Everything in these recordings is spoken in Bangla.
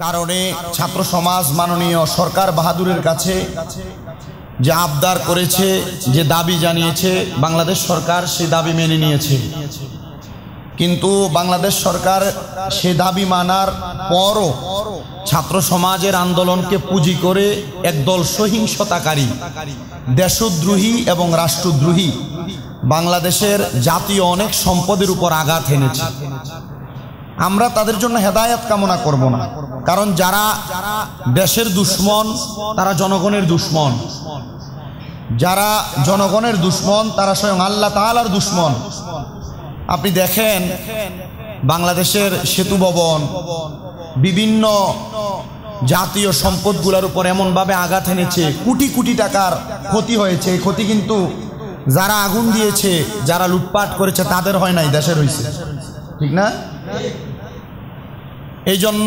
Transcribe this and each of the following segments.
কারণে ছাত্র সমাজ মাননীয় সরকার বাহাদুরের কাছে যে আবদার করেছে, যে দাবি জানিয়েছে, বাংলাদেশ সরকার সে দাবি মেনে নিয়েছে। কিন্তু বাংলাদেশ সরকার সে দাবি মানার পরও ছাত্র সমাজের আন্দোলনকে পুঁজি করে একদল সহিংসতাকারী, দেশদ্রোহী এবং রাষ্ট্রদ্রোহী বাংলাদেশের জাতীয় অনেক সম্পদের উপর আঘাত এনেছে। আমরা তাদের জন্য হেদায়েত কামনা করব না, কারণ যারা দেশের দুশ্মন তারা জনগণের দুশ্মন, যারা জনগণের দুশ্মন তারা স্বয়ং আল্লাহ তাআলার দুশ্মন। আপনি দেখেন বাংলাদেশের সেতু ভবন, বিভিন্ন জাতীয় সম্পদগুলোর উপর এমনভাবে আঘাত এনেছে, কোটি কোটি টাকার ক্ষতি হয়েছে। এই ক্ষতি কিন্তু যারা আগুন দিয়েছে, যারা লুটপাট করেছে তাদের হয় নাই, দেশের হয়েছে, ঠিক না? এই জন্য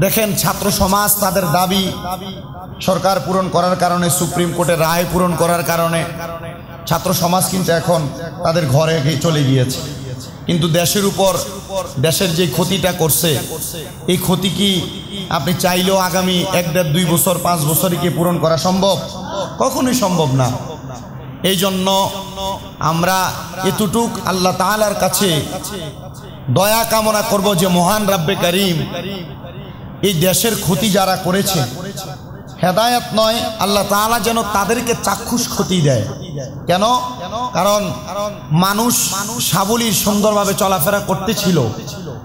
দেখেন ছাত্র সমাজ তাদের দাবি সরকার পূরণ করার কারণে, সুপ্রিম কোর্টের রায় পূরণ করার কারণে ছাত্র সমাজ কিন্তু এখন তাদের ঘরে চলে গিয়েছে। কিন্তু দেশের উপর, দেশের যে ক্ষতিটা করছে, এই ক্ষতি কি আপনি চাইলেও আগামী 1, 1.5, 2 বছর 5 বছরই কি পূরণ করা সম্ভব? কখনোই সম্ভব না। এই জন্য আমরা এতটুক আল্লাহ তাআলার কাছে দয়া কামনা করব যে মহান রাব্বে কারীম এই দেশের ক্ষতি যারা করেছে, হেদায়েত নয়, আল্লাহ তাআলা যেন তাদেরকে চাক্ষুষ ক্ষতি দেয়। কেন? কারণ মানুষ সাবলীর সুন্দরভাবে চলাফেরা করতেছিল,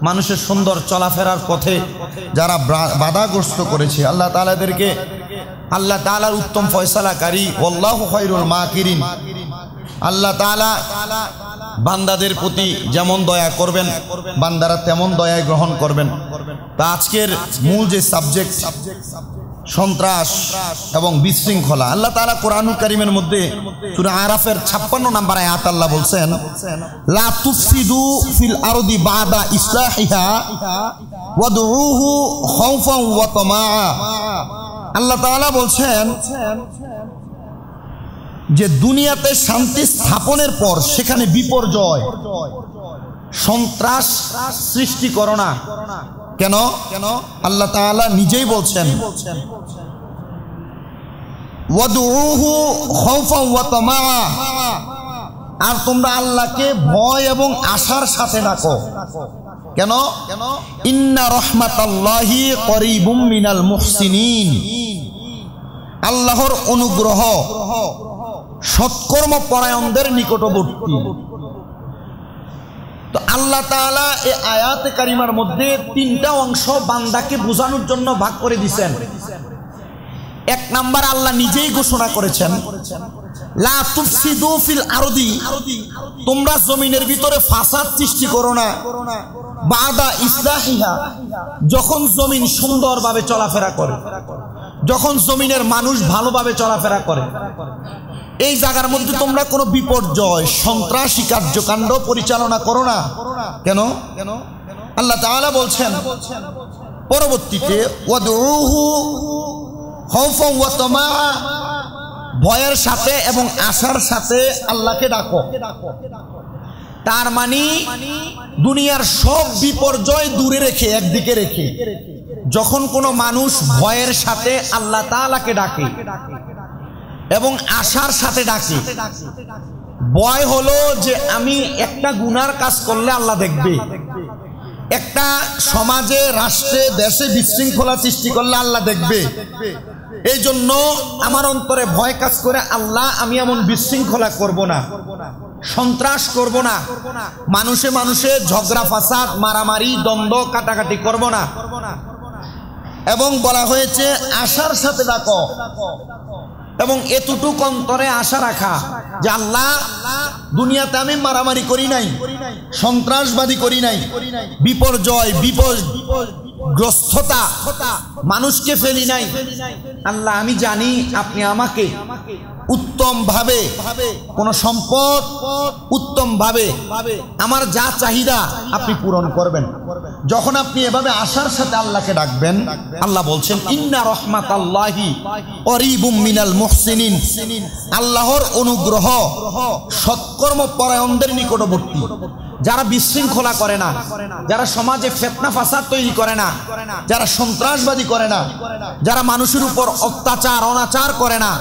মানুষের সুন্দর চলাফেরার পথে যারা বাধাগ্রস্ত করেছে, আল্লাহ তাআলাদেরকে, আল্লাহ তাআলার উত্তম ফয়সালাকারী, আল্লাহু খায়রুল মাকিরিন, আল্লাহ তাআলা বান্দাদের প্রতি যেমন দয়া করবেন বান্দারা তেমন দয়ায় গ্রহণ করবেন। তা আজকের মূল যে সাবজেক্ট সন্ত্রাস এবং বিশৃঙ্খলা, আল্লাহ তাআলা কোরআনুল কারীমের মধ্যে সূরা আরাফের 56 নম্বর আয়াত আল্লাহ বলছেন, লা তুফসিদু ফিল আরদি বাদা ইসলাহিহা ওয়াদউহু খাউফান ওয়া তামাআ। আল্লাহ তাআলা বলছেন যে দুনিয়াতে শান্তি স্থাপনের পর সেখানে বিপর্যয়, সন্ত্রাস সৃষ্টি করো না। কেন? আল্লাহ তাআলা নিজেই বলছেন, ওয়াদউহু খাউফান ওয়া তামাআ, আর তোমরা আল্লাহকে ভয় এবং আশার সাথে ডাকো। কেন? ইন্না রাহমাতাল্লাহি করিবুম মিনাল মুহসিনিন, আল্লাহর অনুগ্রহ সৎকর্ম পরায়ণদের নিকটবর্তী। তো আল্লাহ তাআলা এই আয়াতে কারিমার মধ্যে 3টা অংশ বান্দাকে বোঝানোর জন্য ভাগ করে দিয়েছেন। 1 নাম্বার আল্লাহ নিজেই ঘোষণা করেছেন, লা তুফসিদু ফিল আরদি, তোমরা জমিনের ভিতরে ফাসাদ সৃষ্টি করো না, বাদা ইসলাহিহা, যখন জমিন সুন্দরভাবে চলাফেরা করে, যখন জমিনের মানুষ ভালোভাবে চলাফেরা করে, এই জায়গার মধ্যে তোমরা কোনো বিপর্যয়, সন্ত্রাসী কার্যকাণ্ড পরিচালনা করো না। কেন? আল্লাহ তাআলা বলছেন পরবর্তীতে, ওয়াদউহু খাউফান ওয়া তামাআ, ভয়ের সাথে এবং আশার সাথে আল্লাহকে ডাকো। তার মানে দুনিয়ার সব বিপর্যয় দূরে রেখে, একদিকে রেখে, যখন কোনো মানুষ ভয়ের সাথে আল্লাহ তাআলাকে ডাকে এবং আশার সাথে ডাকে, ভয় হলো যে আমি একটা গুনার কাজ করলে আল্লাহ দেখবে, একটা সমাজে, রাষ্ট্রে, দেশে বিশৃঙ্খলা সৃষ্টি করলে আল্লাহ দেখবে, এই জন্য আমার অন্তরে ভয় কাজ করে, আল্লাহ আমি এমন বিশৃঙ্খলা করব না, সন্ত্রাস করব না, মানুষে মানুষে ঝগড়া ফাসাদ, মারামারি, দ্বন্দ্ব, কাটাকাটি করব না। এবং বলা হয়েছে আশার সাথে ডাকো, এবং এতটুকু অন্তরে আশা রাখা যে আল্লাহ দুনিয়াতে আমি মারামারি করি নাই, সন্ত্রাসবাদী করি নাই, বিপর্যয়, বিপদগ্রস্ততা মানুষকে ফেলি নাই। আল্লাহ আমি জানি আপনি আমাকে উত্তম ভাবে কোন সম্পদ, উত্তম ভাবে আমার যা চাহিদা আপনি পূরণ করবেন। যখন আপনি এভাবে আশার সাথে আল্লাহকে ডাকবেন, আল্লাহ বলছেন ইন্না রাহমাতাল্লাহি করিবুম মিনাল মুহসিনিন, আল্লাহর অনুগ্রহ সৎকর্ম পরায়ণদের নিকটবর্তী। যারা বিশৃঙ্খলা করে না, যারা সমাজে ফিতনা ফাসাদ তৈরি করে না, যারা সন্ত্রাসবাদী করে না, যারা মানুষের উপর অত্যাচার অনাচার করে না,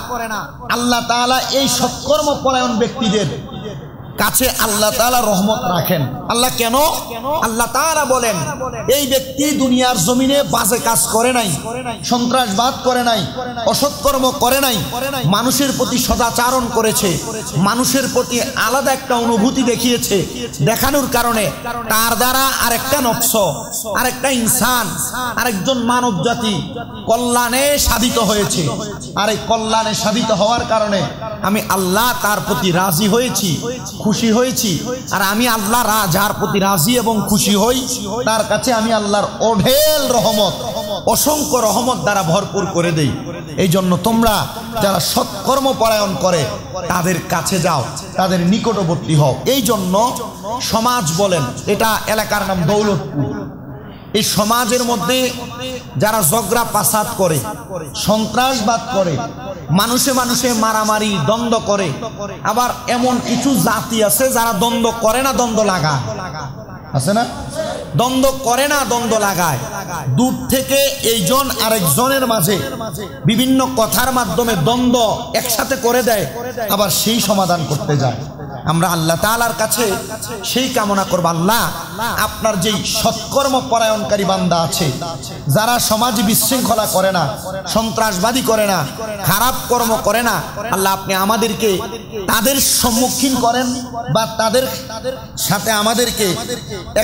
আল্লাহ তাআলা এই সৎকর্ম পরায়ণ ব্যক্তিদের কাছে আল্লাহ তাআলা রহমত রাখেন। আল্লাহ কেন? আল্লাহ তাআলা বলেন এই ব্যক্তি দুনিয়ার জমিনে বাজে কাজ করে নাই, সন্ত্রাসবাদ করে নাই, অসৎকর্ম করে নাই, মানুষের প্রতি সদাচরণ করেছে, মানুষের প্রতি আলাদা একটা অনুভূতি দেখিয়েছে, দেখানোর কারণে তার দ্বারা আরেকটা নফস, আরেকটা ইনসান, আরেকজন মানব জাতি কল্যাণে সাধিত হয়েছে। আর এই কল্যাণে সাধিত হওয়ার কারণে আমি আল্লাহ তার প্রতি রাজি হয়েছি, খুশি হয়েছি। আর আমি আল্লাহ যার প্রতি রাজি এবং খুশি হই তার কাছে আমি আল্লাহর অঢেল রহমত, অসংখ্য রহমত দ্বারা ভরপুর করে দেই। এই জন্য তোমরা যারা সৎকর্ম পরায়ণ করে তাদের কাছে যাও, তাদের নিকটবর্তী হও। এই জন্য সমাজ বলেন, এটা এলাকার নাম দৌলতপুর, এই সমাজের মধ্যে যারা ঝগড়া ফাসাদ করে, সন্ত্রাসবাদ করে, মানুষে মানুষে মারামারি দ্বন্দ্ব করে, আবার এমন কিছু জাতি আছে যারা দ্বন্দ্ব করে না, দ্বন্দ্ব লাগায়, আছে না? দ্বন্দ্ব করে না, দ্বন্দ্ব লাগায়। দূর থেকে এইজন আরেকজনের মাঝে বিভিন্ন কথার মাধ্যমে দ্বন্দ্ব একসাথে করে দেয়, আবার সেই সমাধান করতে যায়। আমরা আল্লাহ তাআলার কাছে সেই কামনা করব, আল্লাহ আপনার যেই সৎকর্ম পরায়ণকারী বান্দা আছে, যারা সমাজে বিশৃঙ্খলা করে না, সন্ত্রাসবাদী করে না, খারাপ কর্ম করে না, আল্লাহ আপনি আমাদেরকে তাদের সম্মুখীন করেন বা তাদের সাথে আমাদেরকে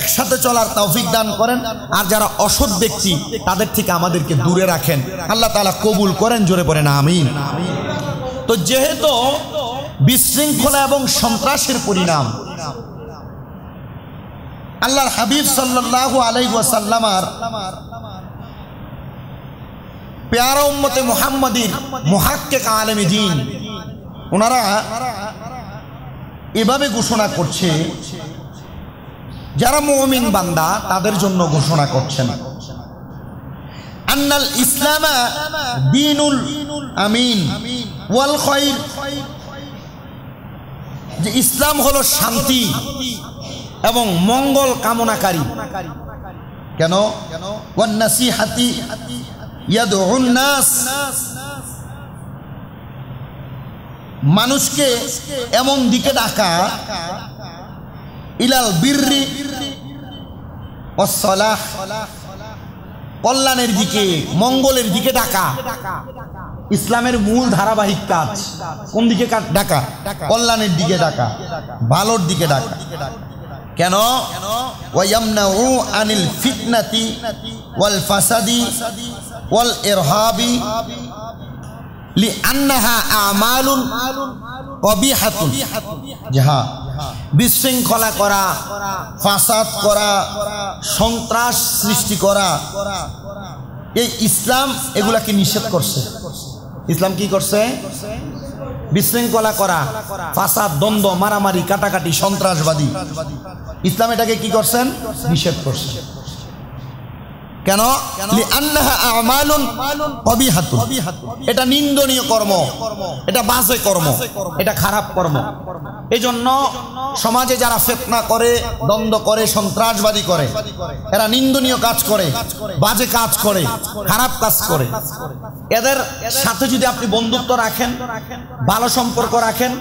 একসাথে চলার তৌফিক দান করেন। আর যারা অসৎ ব্যক্তি তাদের থেকে আমাদেরকে দূরে রাখেন। আল্লাহ তাআলা কবুল করেন, জোরে পড়েন আমিন। তো যেহেতু বিশৃঙ্খলা এবং সন্ত্রাসের পরিণাম আল্লাহর হাবিব সাল্লাল্লাহু আলাইহি ওয়াসাল্লামার প্যারা উম্মতে মুহাম্মাদির মুহাক্কিক আলেমে দ্বীন, ওনারা এভাবে ঘোষণা করছে, যারা মুমিন বান্দা তাদের জন্য ঘোষণা করছেন, আন্নাল ইসলামা দীনুল আমিন ওয়াল খায়র, যে ইসলাম হলো শান্তি এবং মঙ্গল কামনাকারী। কেন? ওয়ান নাসিহাতি ইয়াদউন নাস, মানুষকে এমন দিকে ডাকা, ইলাল বিররি ওয়াস সালাহ, কল্যাণের দিকে, মঙ্গলের দিকে ডাকা। ইসলামের মূল ধারাবাহিক কাজ কোন দিকে ডাকা? কল্যাণের দিকে ডাকা, ভালোর দিকে ডাকা। কেন? ওয়ায়ামনাউ আনিল ফিতনাতি ওয়াল ফাসাদি ওয়াল ইরহাবি লিআন্নাহা আমালুন কবিহাতুন। যাহা বিশৃঙ্খলা করা, ফাসাদ করা, সন্ত্রাস সৃষ্টি করা, এই ইসলাম এগুলাকে নিষেধ করছে। ইসলাম কি করছে? বিশৃঙ্খলা করা, ফাসাদ, দ্বন্দ্ব, মারামারি, কাটাকাটি, সন্ত্রাসবাদী, ইসলাম এটাকে কি করছেন? নিষেধ করছে। কেন? লিআন্নাহা আমালুন কবিহাতুন, এটা নিন্দনীয় কর্ম, এটা বাজে কর্ম, এটা খারাপ কর্ম। এই জন্য সমাজে যারা ফিতনা করে, দ্বন্দ্ব করে, সন্ত্রাসবাদী করে, এরা নিন্দনীয় কাজ করে, বাজে কাজ করে, খারাপ কাজ করে। এদের সাথে যদি আপনি বন্ধুত্ব রাখেন, ভালো সম্পর্ক রাখেন,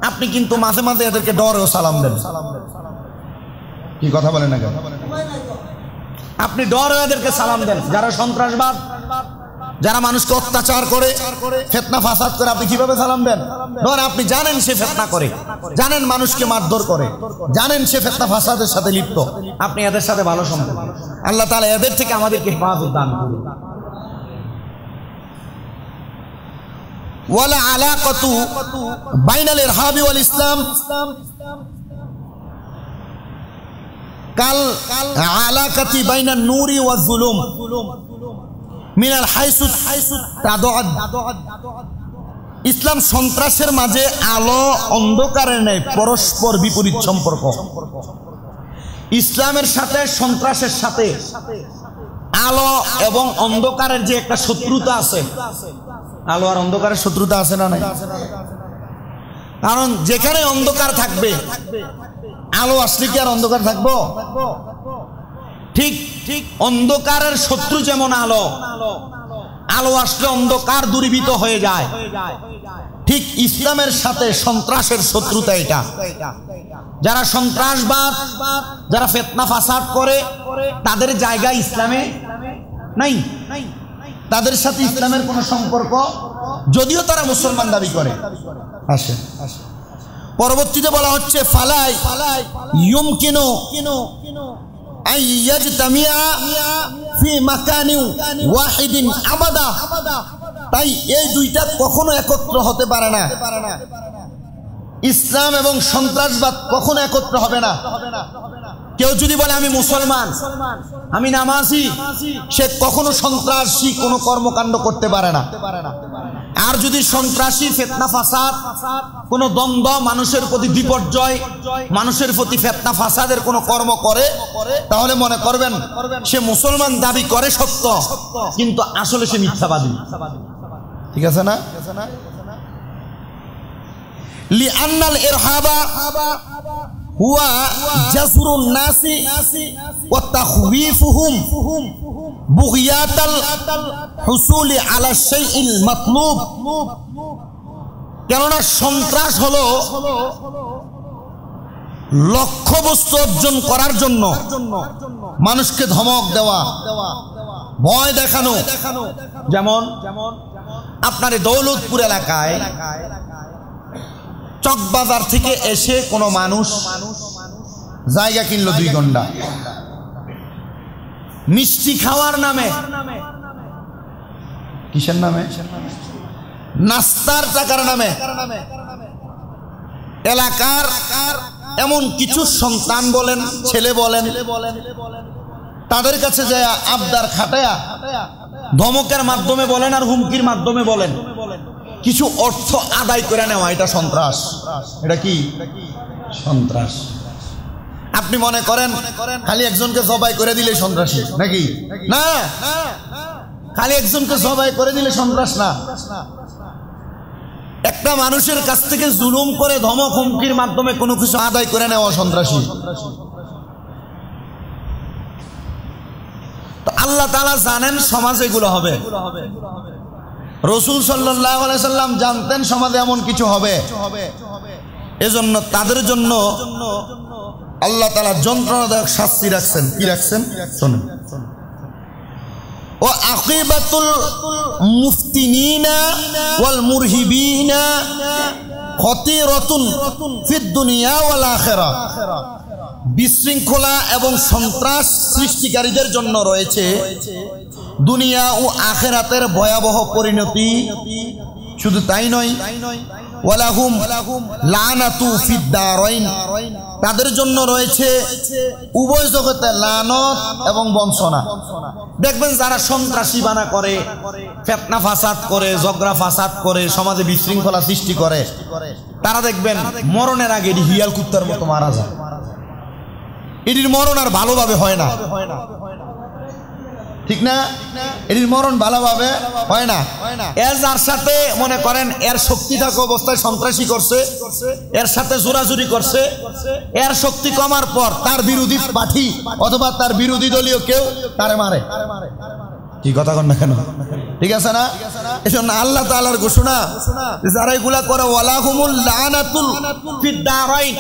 আপনি কিন্তু মাঝে মাঝে এদেরকে ডরেও সালাম দেন। কি কথা বলেন না কেন? আপনি ডর এদেরকে সালাম দেন। যারা সন্ত্রাসবাদ, যারা মানুষকে অত্যাচার করে, ফিতনা ফাসাদ করে, আপনি কিভাবে সালাম দেন? ধর আপনি জানেন সে ফিতনা করে, জানেন মানুষকে মারধর করে, জানেন সে ফিতনা ফাসাদের সাথে লিপ্ত, আপনি এদের সাথে ভালো সম্পর্ক। আল্লাহ তাআলা এদের থেকে আমাদেরকে হেফাজত দান করুন। ওয়ালা আলাকাতু বাইনাল ইরহাবি ওয়াল ইসলাম কাল আলাকাতি বাইনান নূরি ওয়াজ জুলুম মিনাল হাইসু তাদআদ। ইসলাম সন্ত্রাসের মাঝে আলো অন্ধকারের ন্যায় পরস্পর বিপরীত সম্পর্ক। ইসলামের সাথে সন্ত্রাসের সাথে আলো এবং অন্ধকারের যে একটা শত্রুতা আছে, আলো আর অন্ধকারের শত্রুতা আছে না নাই? কারণ যেখানে অন্ধকার থাকবে আলো আসলে কি আর অন্ধকার থাকবো? ঠিক ঠিক অন্ধকারের শত্রু যেমন আলো, আলো আসলে অন্ধকার দূরীভূত হয়ে যায়, ঠিক ইসলামের সাথে সন্ত্রাসের শত্রুতা এটা। যারা সন্ত্রাসবাদ, যারা ফিতনা ফাসাদ করে, তাদের জায়গা ইসলামে নাই, তাদের সাথে ইসলামের কোনো সম্পর্ক, যদিও তারা মুসলমান দাবি করে। আসে পরবর্তীতে বলা হচ্ছে ফালাই ইউমকিনু আন ইয়াজতামিয়া ফি মাকানিন ওয়াহিদিন আবাদা। তাই এই দুইটা কখনো একত্র হতে পারে না। ইসলাম এবং সন্ত্রাসবাদ কখনো একত্র হবে না। কেউ যদি বলে আমি মুসলমান, আমি নামাজি, সে কখনো সন্ত্রাসী কোনো কর্মকাণ্ড করতে পারে না। আর যদি সন্ত্রাসী, ফিতনা ফাসাদ, কোনো দ্বন্দ্ব, মানুষের প্রতি বিপর্যয়, মানুষের প্রতি ফিতনা ফাসাদের কোনো কর্ম করে, তাহলে মনে করবেন সে মুসলমান দাবি করে সত্য, কিন্তু আসলে সে মিথ্যাবাদী। ঠিক আছে না? লিআন্নাল ইরহাবা হুয়া জাসরুন নাসি ওয়া তাখওয়িফুহুম বুগিয়াতাল হুসুলি আলা শাইইল মাতলুব। কেননা সন্ত্রাস হলো লক্ষ্যবস্তু অর্জন করার জন্য মানুষকে ধমক দেওয়া, ভয় দেখানো। যেমন আপনার দৌলতপুর এলাকায় চকবাজার থেকে এসে কোনো মানুষ জায়গা কিনলো 2 ঘন্টা, মিষ্টি খাওয়ার নামে, কিসের নামে? নাস্তার টাকার নামে এলাকার এমন কিছু সন্তান বলেন, ছেলে বলেন, তাদের কাছে যায় আবদার খাটায়া, ধমকের মাধ্যমে বলেন আর হুমকির মাধ্যমে বলেন, কিছু অর্থ আদায় করে নেওয়া। এটা সন্ত্রাস। এটা কি সন্ত্রাস? আপনি মনে করেন খালি একজনকে জবাই করে দিলে সন্ত্রাসী নাকি? না, খালি একজনকে জবাই করে দিলে সন্ত্রাস না। একটা মানুষের কাছ থেকে জুলুম করে ধমক হুমকির মাধ্যমে কোনো কিছু আদায় করে নেওয়া সন্ত্রাসী। তো আল্লাহ তাআলা জানেন সমাজে এগুলো হবে। রাসূল সাল্লাল্লাহু আলাইহি সাল্লাম জানতেন সমাজে এমন কিছু হবে, এজন্য তাদের জন্য আল্লাহ তাআলা যন্ত্রণাদায়ক শাস্তি রাখছেন। কি রাখছেন? শুনুন। ও আকিবাতুল মুফতিনিনা ওয়াল মুরহিবিনা খাতিরাতুন ফিদ দুনিয়া ওয়াল আখিরা। বিশৃঙ্খলা এবং সন্ত্রাস সৃষ্টিকারীদের জন্য রয়েছে দুনিয়া ও আখিরাতের ভয়াবহ পরিণতি। শুধু তাই নয়, ওয়ালাহুম লানাতু ফিদ দারাইন। তাদের জন্য রয়েছে উভয় জগতে লানত এবং বঞ্চনা। দেখবেন যারা সন্ত্রাসী বানা করে, ফিতনা ফাসাদ করে, ঝগড়া ফাসাদ করে, সমাজে বিশৃঙ্খলা সৃষ্টি করে, তারা দেখবেন মরণের আগে হিয়াল কুত্তার মতো মারা যায়। এটির মরণ আর ভালোভাবে হয় না, ঠিক না? এটির মরণ ভালোভাবে হয় না। এর যার সাথে মনে করেন এর শক্তি থাকা অবস্থায় সন্ত্রাসী করছে, এর সাথে জোরাজুরি করছে, এর শক্তি কমার পর তার বিরোধী পার্টি অথবা তার বিরোধী দলীয় কেউ তারে মারে। কি কথা কন না কেন? ঠিক আছে না? এজন্য আল্লাহ তাআলার ঘোষণা, যারা এগুলা করে ওয়ালাহুমুল লানাতুল ফিদ দারাইন,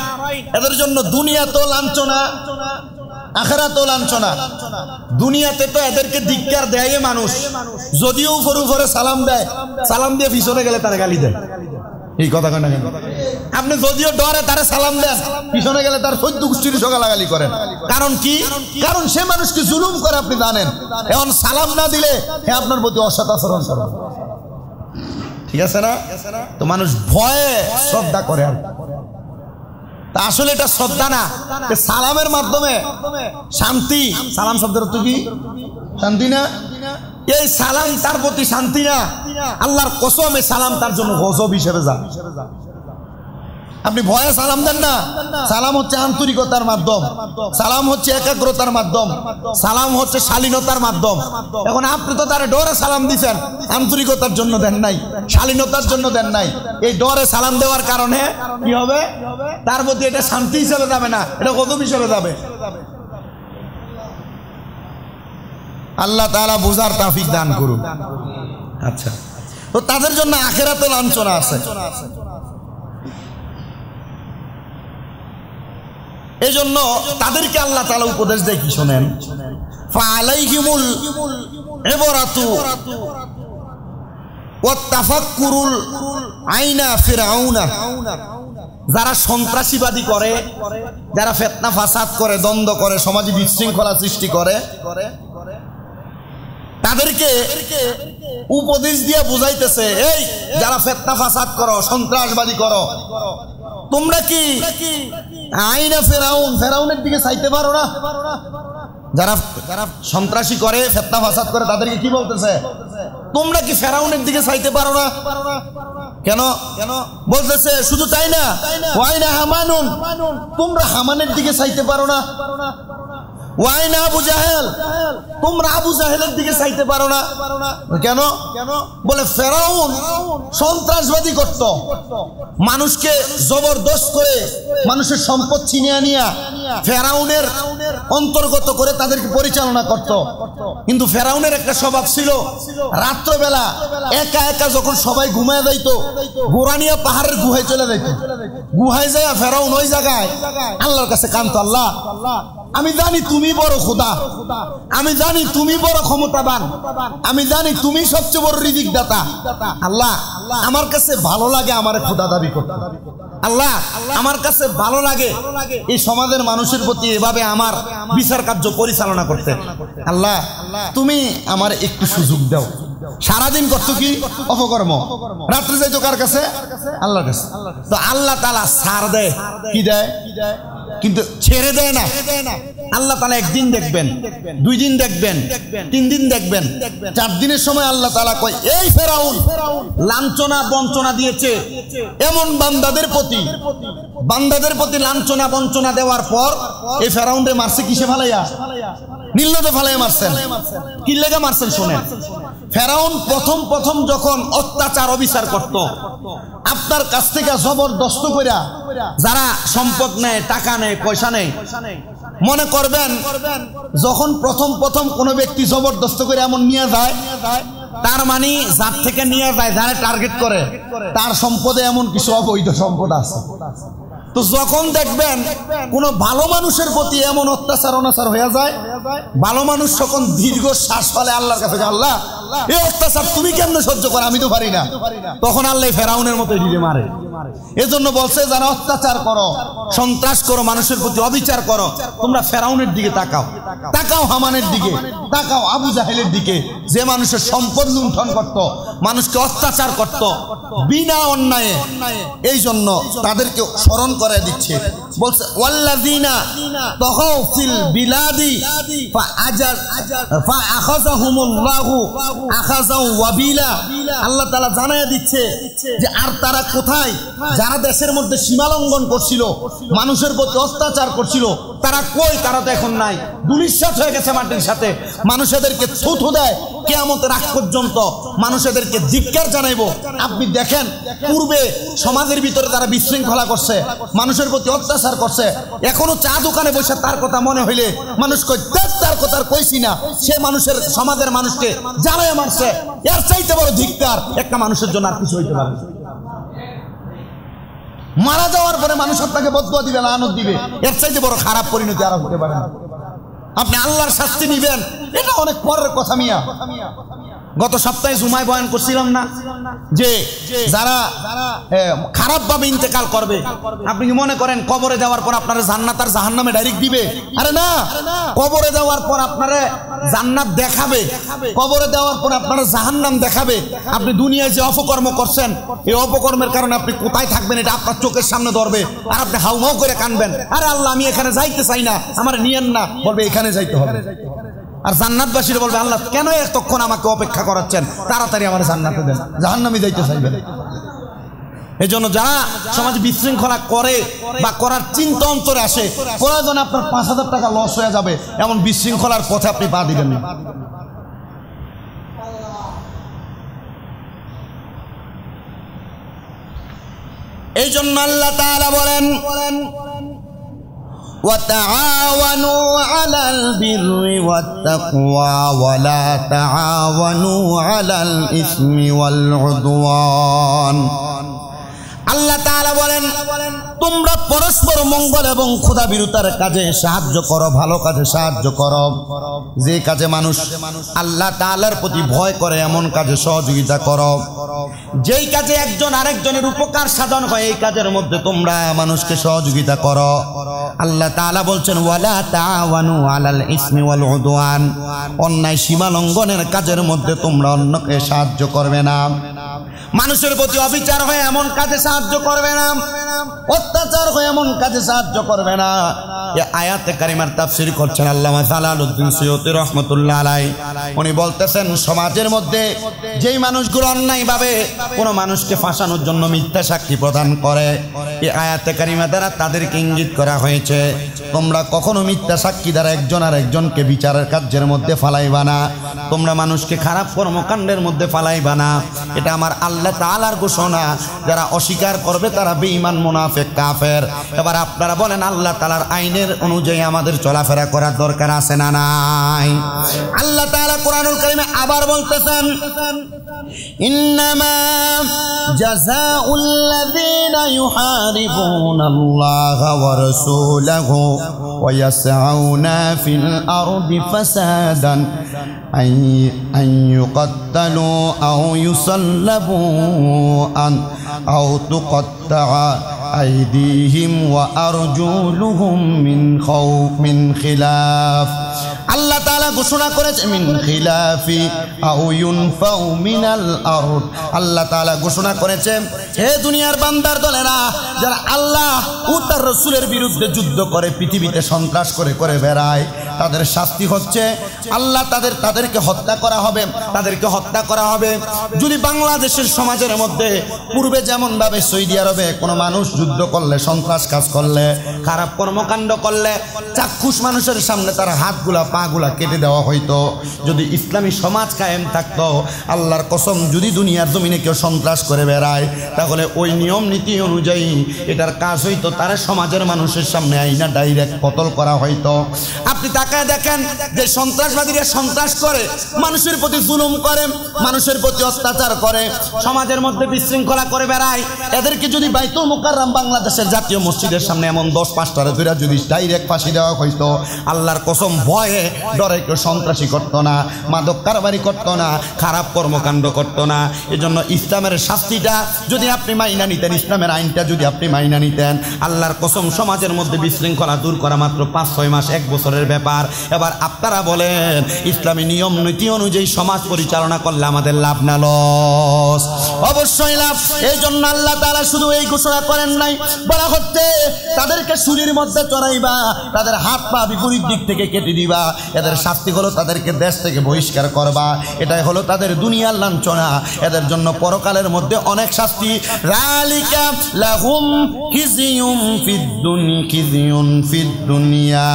এদের জন্য দুনিয়াতেও লাঞ্ছনা, আখিরাতেও লাঞ্ছনা। দুনিয়াতে তো এদেরকে ধিক্কার দেয় মানুষ, যদিও উপরে উপরে সালাম দেয়, সালাম দিয়ে পিছনে গেলে তারা গালি দেয়। এই কথা কন না কেন? আপনি যদিও ডরে তারে সালাম দেন, পিছনে গেলে তার 14 গোষ্ঠীর গালাগালি করেন। কারণ কি? কারণ সে মানুষকে জুলুম করে, আপনি জানেন। এখন সালাম না দিলে হে আপনার প্রতি অসৎ আচরণ করে। ঠিক আছে না? তো মানুষ ভয়ে শ্রদ্ধা করে। তা আসলে এটা শ্রদ্ধা না, সালামের মাধ্যমে শান্তি। সালাম শব্দের অর্থ কি? শান্তি না? এই সালাম তার প্রতি শান্তি না, আল্লাহর কসম এই সালাম তার জন্য গজব হিসেবে যায়। আপনি ভয়ে সালাম দেন না। সালাম হচ্ছে আন্তরিকতার মাধ্যম, সালাম হচ্ছে একাগ্রতার মাধ্যম, সালাম হচ্ছে শালীনতার মাধ্যম। এখন আপনি তো তার ডরে সালাম দিচ্ছেন, আন্তরিকতার জন্য দেন নাই, শালীনতার জন্য দেন নাই। এই ডরে সালাম দেওয়ার কারণে কি হবে? তার প্রতি এটা শান্তি হিসেবে যাবে না, এটা গজব হিসেবে যাবে। আল্লাহ তাআলা বুঝার তৌফিক দান করুন। আচ্ছা, তো তাদের জন্য আখিরাতে লাঞ্ছনা আছে। এই জন্য তাদেরকে আল্লাহ তাআলা উপদেশ দেয় কি শোনেন, ফালাইহিমুল ইবরাতু ওয়াত তাফাক্কুরুল আইনা ফিরআউনা। যারা সন্ত্রাসীবাদী করে, যারা ফিতনা ফাসাদ করে, দ্বন্দ্ব করে, সমাজে বিশৃঙ্খলা সৃষ্টি করে, তাদেরকে উপদেশ দিয়ে বুঝাইতেছে, এই যারা ফিতনা ফাসাদ করো, সন্ত্রাসবাদী করো, তোমরা কি আইনা ফেরাউন, ফেরাউনের দিকে চাইতে পারো না? যারা সন্ত্রাসী করে, ফিতনা ফাসাদ করে, তাদেরকে কি বলতেছে? তোমরা কি ফেরাউনের দিকে চাইতে পারো না? কেন বলতেছে? শুধু তাই না, ওয়াইনা হামানুন, তোমরা হামানের দিকে চাইতে পারো না? ওয়াইনা আবু জাহেল, তোমরা আবু জাহেলের দিকে চাইতে পারো না? কেন? বলে ফেরাউন সন্ত্রাসবাদী করত, মানুষকে জবরদস্ত করে মানুষের সম্পদ ছিনিয়ে নিয়ে ফেরাউনের অন্তর্গত করে তাদেরকে পরিচালনা করত। কিন্তু ফেরাউনের একটা স্বভাব ছিল, রাত্রবেলা একা একা যখন সবাই ঘুমায় যাইত, গোরানিয়া পাহাড়ের গুহায় চলে যাইত। গুহায় যায় ফেরাউন ওই জায়গায় আল্লাহর কাছে কাঁদতো, আল্লাহ আমি জানি তুমি বড় খোদা, আমি জানি তুমি বড় ক্ষমতাবান, আমি জানি তুমি সবচেয়ে বড় রিজিক দাতা। আল্লাহ আমার কাছে ভালো লাগে আমার খোদা দাবি করতে, আল্লাহ আমার কাছে ভালো লাগে এই সমাজের মানুষের প্রতি এভাবে আমার বিচার কার্য পরিচালনা করতে। আল্লাহ তুমি আমার একটু সুযোগ দাও। সারাদিন করতো কি? অপকর্ম। রাত্রে যাইতো কার কাছে? আল্লাহর কাছে। তো আল্লাহ তাআলা ছাড় দেয়, কি দেয়? কিন্তু ছেড়ে দেয় না। আল্লাহ তাআলা একদিন দেখবেন, 2 দিন দেখবেন, 3 দিন দেখবেন, 4 দিনের সময় আল্লাহ তাআলা কয়, এই ফেরাউন লাঞ্ছনা বঞ্চনা দিয়েছে এমন বান্দাদের প্রতি লাঞ্ছনা বঞ্চনা দেওয়ার পর এই ফেরাউনরে মারছে কিসে ফালাইয়া? নীলনদে ফালাইয়া মারছেন। কি লেগে মারছেন শোনেন। ফেরাউন প্রথম যখন অত্যাচার অবিচার করত, আপনার কাছ থেকে জবরদস্ত কইরা যারা সম্পদ নেয়, টাকা নেয়, পয়সা নেয়, মনে করবেন যখন প্রথম কোনো ব্যক্তি জবরদস্ত করে এমন নিয়ে যায়, তার মানে যার থেকে নিয়ে যায়, যারা টার্গেট করে, তার সম্পদে এমন কিছু অবৈধ সম্পদ আছে। তো যখন দেখবেন কোন ভালো মানুষের প্রতি এমন অত্যাচার অনাচার হয়ে যায়, ভালো মানুষ তখন দীর্ঘ শ্বাস ফেলে আল্লাহর কাছে, আল্লাহ এই অত্যাচার তুমি কেমনে সহ্য করো, আমি তো পারি না। তখন আল্লাহ ফেরাউনের মতো ঢিলে মারে। এজন্য বলছে যারা অত্যাচার করো, সন্ত্রাস করো, মানুষের প্রতি অবিচার করো, তোমরা ফেরাউনের দিকে তাকাও, তাকাও হামানের দিকে, তাকাও আবু জাহেলের দিকে, যে মানুষের সম্পদ লুণ্ঠন করত, মানুষকে অত্যাচার করত বিনা অন্যায়ে। এই জন্য তাদেরকে স্মরণ করে দিচ্ছে, বলছে ওয়াল্লাযিনা তাগাউ ফিল বিলাদি ফাআখাযাহুমুল্লাহু আখাযাও ওয়াবিলা। আল্লাহ তাআলা জানায়া দিচ্ছে যে আর তারা কোথায়? যারা দেশের মধ্যে সীমা লঙ্ঘন করছিল, মানুষের প্রতি অত্যাচার করছিল, তারা কই? তারা তো এখন নাই, দুলিশাত হয়ে গেছে মাটির সাথে। মানুষদেরকে থুথু দেয় কিয়ামতের আগ পর্যন্ত, মানুষদেরকে ধিক্কার জানাইবো। আপনি দেখেন পূর্বে সমাজের ভিতরে যারা বিশৃঙ্খলা করছে, মানুষের প্রতি অত্যাচার করছে, এখনো চা দোকানে বসে তার কথা মনে হইলে মানুষ কই তার কথা কইছি না, সে মানুষের সমাজের মানুষকে জ্বালায় মারছে। এর চাইতে বড় ধিক্কার একটা মানুষের জন্য আর কিছু হইতে পারে। মারা যাওয়ার পরে মানুষ আপনাকে বদদুয়া দিবে, লানত দিবে, এর চাইতে বড় খারাপ পরিণতি আর হতে পারে না। আপনি আল্লাহর শাস্তি নিবেন, এটা অনেক পরের কথা মিয়া। গত সপ্তাহে জুমায় বয়ান করছিলাম না যে যারা খারাপ ভাবে ইন্তেকাল করবে, আপনি কি মনে করেন কবরে দেওয়ার পর আপনারা জান্নাত আর জাহান্নামে ডাইরেক্ট দিবে? আরে না, কবরে দেওয়ার পর আপনারা জান্নাত দেখাবে, কবরে দেওয়ার পর আপনারা জাহান্নাম দেখাবে। আপনি দুনিয়ায় যে অপকর্ম করছেন, এই অপকর্মের কারণে আপনি কোথায় থাকবেন এটা আপনার চোখের সামনে ধরবে, আর আপনি হাউমাউ করে কানবেন, আরে আল্লাহ আমি এখানে যাইতে চাই না, আমার নিয়েন না। বলবে এখানে যাইতে হবে। আর জান্নাতবাসীরা বলবে আল্লাহ কেন এতক্ষণ আমাকে অপেক্ষা করাচ্ছেন, তাড়াতাড়ি আমার জান্নাতে দেন, জাহান্নামে যাইতে চাইবেন। এই জন্য যারা সমাজে বিশৃঙ্খলা করে বা করার চিন্তা অন্তরে আসে, প্রয়োজনে আপনার 5,000 টাকা লস হয়ে যাবে, এমন বিশৃঙ্খলার পথে আপনি পা দিবেন না। এই জন্য আল্লাহ তাআলা বলেন وتعاونوا على البر والتقوى ولا تعاونوا على الإثم والعدوان। আল্লাহ তাআলা বলেন তোমরা পরস্পর মঙ্গল এবং খোদাবিরুতার কাজে সাহায্য করো, ভালো কাজে সাহায্য করো। যে কাজে মানুষ আল্লাহ তাআলার প্রতি ভয় করে এমন কাজে সহযোগিতা করো। যেই কাজে একজন আরেকজনের উপকার সাধন হয় এই কাজের মধ্যে তোমরা মানুষকে সহযোগিতা করো। আল্লাহ তাআলা বলছেন ওয়ালা তাআওয়ানু আলাল ইসমি ওয়াল উদওয়ান, অন্যায় সীমা লঙ্ঘনের কাজের মধ্যে তোমরা অন্যকে সাহায্য করবে না। মানুষের প্রতি অবিচার হয় এমন কাজে সাহায্য করবে না, অত্যাচার হয় এমন কাজে সাহায্য করবে না। এই আয়াতে কারিমার তাফসীর করছেন আল্লামা জালালউদ্দিন সুয়ুতী রাহমাতুল্লাহ আলাইহি। উনি বলতেছেন সমাজের মধ্যে যেই মানুষগুলো অন্যায়ভাবে কোনো মানুষকে ফাঁসানোর জন্য মিথ্যা সাক্ষী প্রদান করে, এই আয়াতে কারিমা দ্বারা তাদেরকে ইঙ্গিত করা হয়েছে তোমরা কখনো মিথ্যা সাক্ষী দ্বারা একজন আর একজনকে বিচারের কার্যের মধ্যে ফালাইবা না, তোমরা মানুষকে খারাপ কর্মকাণ্ডের মধ্যে ফালাইবা না। এটা আমার আল্লাহ তাআলার ঘোষণা। যারা অস্বীকার করবে তারা বেঈমান, মুনাফিক, কাফের। এবার আপনারা বলেন আল্লাহ তাআলার আইনের অনুযায়ী আমাদের চলাফেরা করার দরকার আছে না নাই? আল্লাহ তাআলা কোরআনুল কারীমে আবার বলতেছেন ইন্নামা জাযাউল লাযীনা ইউহারিবুনাল্লাহা ওয়া রাসূলাহু ওয়া ইয়াসআউনা ফিল আরদি ফাসাদান আন ইউকাত্তালু আও ইউসাল্লাবু আও তুকাত্তাআ আইদিহিম ওয়া আরজুলুহুম মিন খিলাফ। আল্লাহ তাআলা ঘোষণা করেছে মিন খিলাফি আও ইউনফাউ মিনাল আরদ। আল্লাহ তাআলা ঘোষণা করেছে হে দুনিয়ার বান্দার দলেরা, যারা আল্লাহ ও তার রাসূলের বিরুদ্ধে যুদ্ধ করে পৃথিবীতে সন্ত্রাস করে করে বেড়ায়, তাদের শাস্তি হচ্ছে আল্লাহ তাদেরকে হত্যা করা হবে, তাদেরকে হত্যা করা হবে। যদি বাংলাদেশের সমাজের মধ্যে পূর্বে যেমন ভাবে সৌদি আরবে কোনো মানুষ যুদ্ধ করলে, সন্ত্রাস কাজ করলে, খারাপ কর্মকাণ্ড করলে চাক্ষুষ মানুষের সামনে তার হাতগুলা পাগুলা কেটে দেওয়া হইতো, যদি ইসলামী সমাজ কায়েম থাকতো, আল্লাহর কসম যদি দুনিয়ার জমিনে কেউ সন্ত্রাস করে বেড়ায় তাহলে ওই নিয়ম নীতি অনুযায়ী এটার কাজ হইতো, তারা সমাজের মানুষের সামনে আইনা ডাইরেক্ট কতল করা হইতো। আপনি তাকায় দেখেন যে সন্ত্রাসবাদীরা সন্ত্রাস করে, মানুষের প্রতি জুলুম করে, মানুষের প্রতি অত্যাচার করে, সমাজের মধ্যে বিশৃঙ্খলা করে বেড়ায়, এদেরকে যদি বাইতুল মুকাররম বাংলাদেশের জাতীয় মসজিদের সামনে এমন 10-5টারে ধরে যদি ডাইরেক্ট ফাঁসি দেওয়া হইতো, আল্লাহর কসম ভয়ে ডরে কেউ সন্ত্রাসী করতো না, মাদক কারবারি করতো না, খারাপ কর্মকাণ্ড করতো না। এজন্য ইসলামের শাস্তিটা যদি আপনি মাইনা নিতেন, ইসলামের আইনটা যদি আপনি মাইনা নিতেন, আল্লাহর কসম সমাজের মধ্যে বিশৃঙ্খলা দূর করা মাত্র 5-6 মাস 1 বছরের ব্যাপার। এবার আপনারা বলেন ইসলামী নিয়ম নীতি অনুযায়ী সমাজ পরিচালনা করলে আমাদের লাভ না লস? অবশ্যই লাভ। এই জন্য আল্লাহ তাআলা শুধু এই ঘোষণা করেন নাই, বলা হচ্ছে তাদেরকে শুলির মধ্যে চড়াইবা, তাদের হাত পা বিপরীত দিক থেকে কেটে দিবা, এদের শাস্তি হলো তাদেরকে দেশ থেকে বহিষ্কার করবা। এটাই হলো তাদের দুনিয়ার লাঞ্ছনা, এদের জন্য পরকালের মধ্যে অনেক শাস্তি। রালিকা লাহুম খিজিয়ুম ফিদ দুনিয়া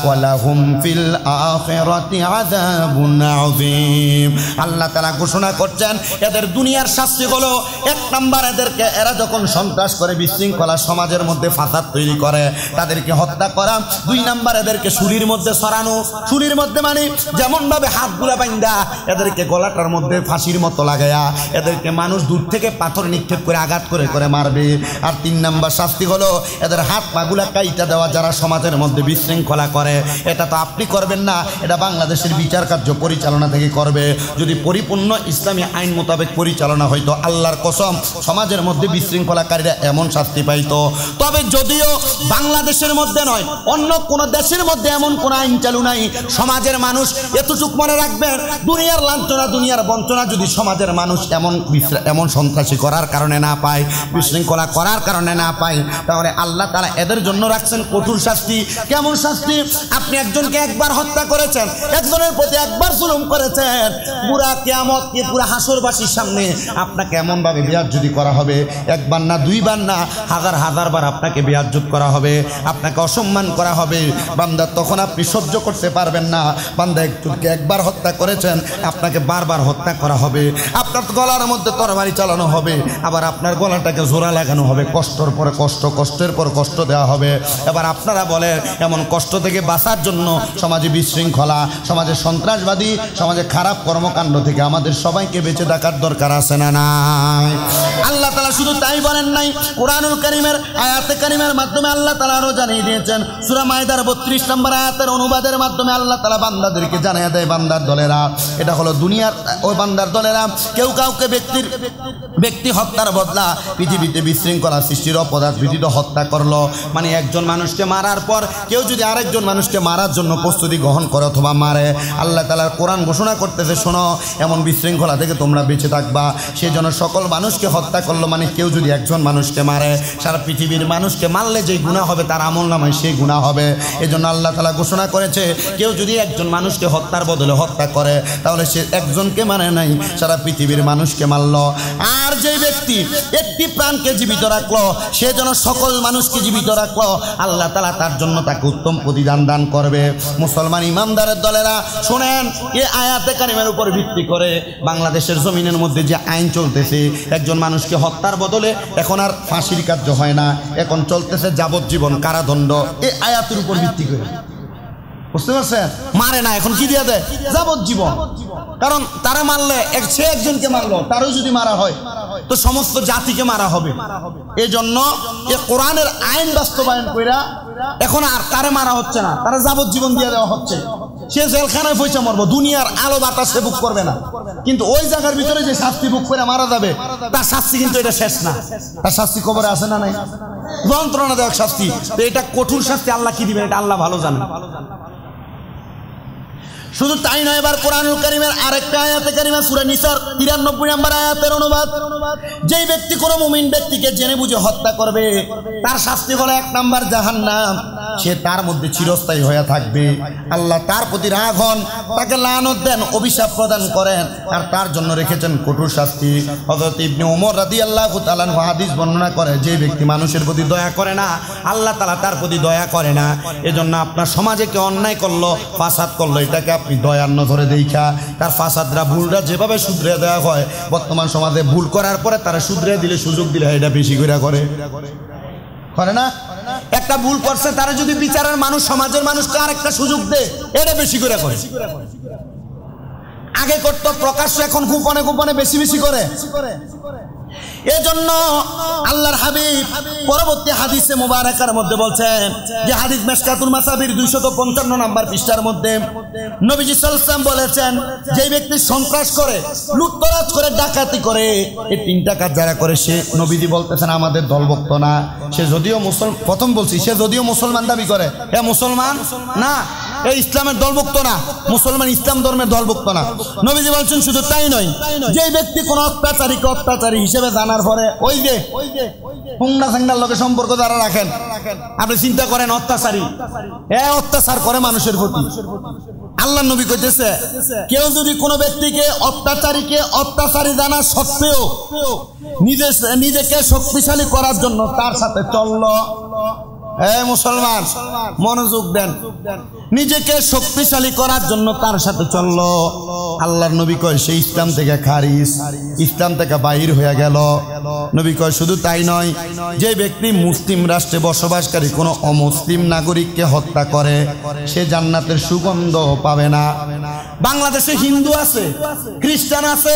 ওয়া লাহুম ফিল আখিরাতি আযাবুন আযীম। আল্লাহ তাআলা ঘোষণা করছেন এদের দুনিয়ার শাস্তি হলো 1 নাম্বার এদেরকে এরা যখন সন্ত্রাস করে বিশৃঙ্খলা সমাজের মধ্যে ফাসাদ তৈরি করে তাদেরকে হত্যা করা। 2 নাম্বার এদেরকে ছুরির মধ্যে সরানো, ছুরির মধ্যে মানে যেমন ভাবে হাতগুলা বাইন্দা এদেরকে গলাটার মধ্যে ফাঁসির মতো লাগায়া এদেরকে মানুষ দূর থেকে পাথর নিক্ষেপ করে আঘাত করে করে মারবে। আর 3 নাম্বার শাস্তি হলো এদের হাত পাগুলা কাইটা দেওয়া, যারা সমাজের মধ্যে বিশৃঙ্খলা করে। এটা তো আপনি করবেন না, এটা বাংলাদেশের বিচার কার্য পরিচালনা থেকে করবে। যদি পরিপূর্ণ ইসলামী আইন মোতাবেক পরিচালনা হইতো, আল্লাহর কসম সমাজের মধ্যে বিশৃঙ্খলাকারীরা এমন শাস্তি পাইতো। তবে যদিও বাংলাদেশের মধ্যে নয়, অন্য কোন দেশের মধ্যে এমন কোন আইন চালু নাই সমাজের মানুষ এতটুকু মনে রাখবেন, দুনিয়ার লাঞ্ছনা দুনিয়ার বঞ্চনা যদি সমাজের মানুষ এমন সন্ত্রাসী করার কারণে না পায়, বিশৃঙ্খলা করার কারণে না পায়, তাহলে আল্লাহ তাআলা এদের জন্য রাখছেন কঠোর শাস্তি। কেমন শাস্তি? আপনি একজনকে একবার হত্যা করেছেন, একজনের প্রতি একবার জুলুম করেছেন, পুরা কিয়ামতকে পুরা হাসরবাসীর সামনে আপনাকে এমনভাবে বেয়াজ্জতি করা হবে, একবার না দুইবার না হাজার হাজার বার আপনাকে বেয়াজ্জত করা হবে, আপনাকে অসম্মান করা হবে। বান্দা তখন আপনি সহ্য করতে পারবেন না। বান্দা একবার হত্যা করেছেন, আপনাকে বারবার হত্যা করা হবে, আপনার গলার মধ্যে তরবারি চালানো হবে, আবার আপনার গলাটাকে জোড়া লাগানো হবে, কষ্টের পরে কষ্ট, কষ্টের পর কষ্ট দেওয়া হবে। এবার আপনারা বলেন, এমন কষ্ট থেকে বাঁচার জন্য সমাজে বিশৃঙ্খলা, সমাজে সন্ত্রাসবাদী, সমাজে খারাপ কর্মকাণ্ড থেকে আমাদের সবাইকে বেঁচে থাকার দরকার আছে না নাই? আল্লাহ তাআলা শুধু তাই বলেন নাই, কোরআনুল কারীমের আয়াতে কারীমের মাধ্যমে আল্লাহ তাআলা আরো জানিয়ে দিয়েছেন। সূরা মাইদার 32 নম্বর আয়াতের অনুবাদের মাধ্যমে আল্লাহ তাআলা বান্দাদেরকে জানিয়ে দেয়, বান্দার দলেরা, এটা হলো দুনিয়ার ওই বান্দার দলেরা, কেউ কাউকে ব্যক্তি হত্যার বদলা পৃথিবীতে বিশৃঙ্খলা সৃষ্টির অপরাধ ভিত্তিতে হত্যা করলো। মানে একজন মানুষকে মারার পর কেউ যদি আরেকজন মানুষকে মারার জন্য প্রস্তুতি গ্রহণ করে অথবা মারে, আল্লাহ তাআলার কোরআন ঘোষণা করতেছে, শোনো, এমন বিশৃঙ্খলা থেকে তোমরা বেঁচে থাকবা। সেই জন্য সকল মানুষকে হত্যা করলো, মানে কেউ যদি একজন মানুষকে মারে, সারা পৃথিবীর মানুষকে মারলে যে গুনাহ হবে তার আমলনামায় সেই গুনাহ হবে। এজন্য আল্লাহ তাআলা ঘোষণা করেছে, কেউ যদি একজন মানুষকে হত্যার বদলে হত্যা করে, তাহলে সে একজনকে মানে নাই, সারা পৃথিবীর মানুষকে মারলো। আর যে ব্যক্তি একটি প্রাণকে জীবিত রাখলো, সে যেন সকল মানুষকে জীবিত রাখলো, আল্লাহ তাআলা তার জন্য তাকে উত্তম প্রতিদান দান করবে। মুসলমান ইমানদারের দলেরা শোনেন, এই আয়াতে কারিমের উপর ভিত্তি করে বাংলাদেশের জমিনের মধ্যে যে আইন চলতেছে, একজন মানুষকে হত্যার বদলে এখন আর ফাঁসির কার্য হয় না, এখন চলতেছে যাবজ্জীবন কারাদণ্ড। এই আয়াতের উপর ভিত্তি করে, বুঝতে পারছেন? মারে না, এখন কি দিয়ে দেয়? যাবজ্জীবন। কারণ তারা মারলে, সে একজনকে মারলো, তারও যদি মারা হয় তো সমস্ত জাতিকে মারা হবে। এই জন্য এ কোরআনের আইন বাস্তবায়ন কইরা এখন আর তারে মারা হচ্ছে না, তারা যাবজ্জীবন দিয়ে দেওয়া হচ্ছে। সে জেলখানায় পয়সা মরবো, দুনিয়ার আলো বাতাস সে বুক করবে না, কিন্তু ওই জায়গার ভিতরে যে শাস্তি বুক করে মারা যাবে, তার শাস্তি কিন্তু এটা শেষ না, তার শাস্তি কবরে আছে না নাই? যন্ত্রণাদায়ক শাস্তি। তো এটা কঠোর শাস্তি আল্লাহ কি দিবেন এটা আল্লাহ ভালো জানেন। শুধু তাই নয়, এবার কোরআনুল কারীমের আরেকটা আয়াতে কারিমা সূরা নিসার 93 নম্বর আয়াতের অনুবাদ, যেই ব্যক্তি কোনো মুমিন ব্যক্তিকে জেনে বুঝে হত্যা করবে, তার শাস্তি হলো 1 নম্বর জাহান্নাম, সে তার মধ্যে চিরস্থায়ী হয়ে থাকবে। আল্লাহ তার প্রতি রাগ হন, তাকে লানত দেন, অভিশাপ প্রদান করেন, আর তার জন্য রেখেছেন কঠোর শাস্তি। হযরত ইবনে ওমর রাদিয়াল্লাহু তাআলা হাদিস বর্ণনা করে, যে ব্যক্তি মানুষের প্রতি দয়া করে না, আল্লাহ তাআলা তার প্রতি দয়া করে না। এজন্য আপনার সমাজে কেউ অন্যায় করলো, ফাসাদ করলো, এটাকে আপনি দয়ার নজরে দেখা তার ফাসাদরা ভুলটা যেভাবে শুধরে দেওয়া হয়, বর্তমান সমাজে ভুল করার পরে তারা শুধরে দিলে, সুযোগ দিলে এটা বেশি করে করে না? একটা ভুল করছে, তারা যদি বিচারের মানুষ, সমাজের মানুষকে আরেকটা সুযোগ দেয়, এটা বেশি করে করে। আগে করতো প্রকাশ্য, এখন গোপনে গোপনে বেশি বেশি করে। এজন্য আল্লাহর হাবিব পরবর্তী হাদিসে মুবারাকার মধ্যে বলছেন, যে হাদিস মিশকাতুল মাসাবির 255 নম্বর পৃষ্ঠার মধ্যে নবীজি সাল্লাল্লাহু আলাইহি ওয়াসাল্লাম বলেছেন, যে ব্যক্তি সন্ত্রাস করে, লুটতরাজ করে, ডাকাতি করে, এই 3টা কাজ যারা করে, সে নবীজি বলতেছেন আমাদের দলভুক্ত না। সে যদিও মুসলমান, প্রথম বলছি, সে যদিও মুসলমান দাবি করে, এ মুসলমান না, এই ইসলামের দলভুক্ত না, মুসলমান ইসলাম ধর্মের দলভুক্ত না। নবীজি বলছেন শুধু তাই নয়, যে ব্যক্তি কোন অত্যাচারীকে অত্যাচারী হিসেবে জানার পরে, ওই যে পুংনা সাঙ্গার লোকের সম্পর্ক যারা রাখেন, আপনি চিন্তা করেন অত্যাচারী, অত্যাচার করে মানুষের প্রতি। আল্লাহ নবী কইতেছে, কেউ যদি কোনো ব্যক্তিকে অত্যাচারীকে অত্যাচারী জানা সত্ত্বেও নিজেকে শক্তিশালী করার জন্য তার সাথে চললো, মুসলমান মনোযোগ দেন, নিজেকে শক্তিশালী করার জন্য তার সাথে চললো, আল্লাহর নবী কয় সে ইসলাম থেকে খারিজ, ইসলাম থেকে বাহির হয়ে গেল। নবী কয় শুধু তাই নয়, যে ব্যক্তি মুসলিম রাষ্ট্রে বসবাসকারী কোনো অমুসলিম নাগরিককে হত্যা করে, সে জান্নাতের সুগন্ধ পাবে না। বাংলাদেশে হিন্দু আছে, খ্রিস্টান আছে,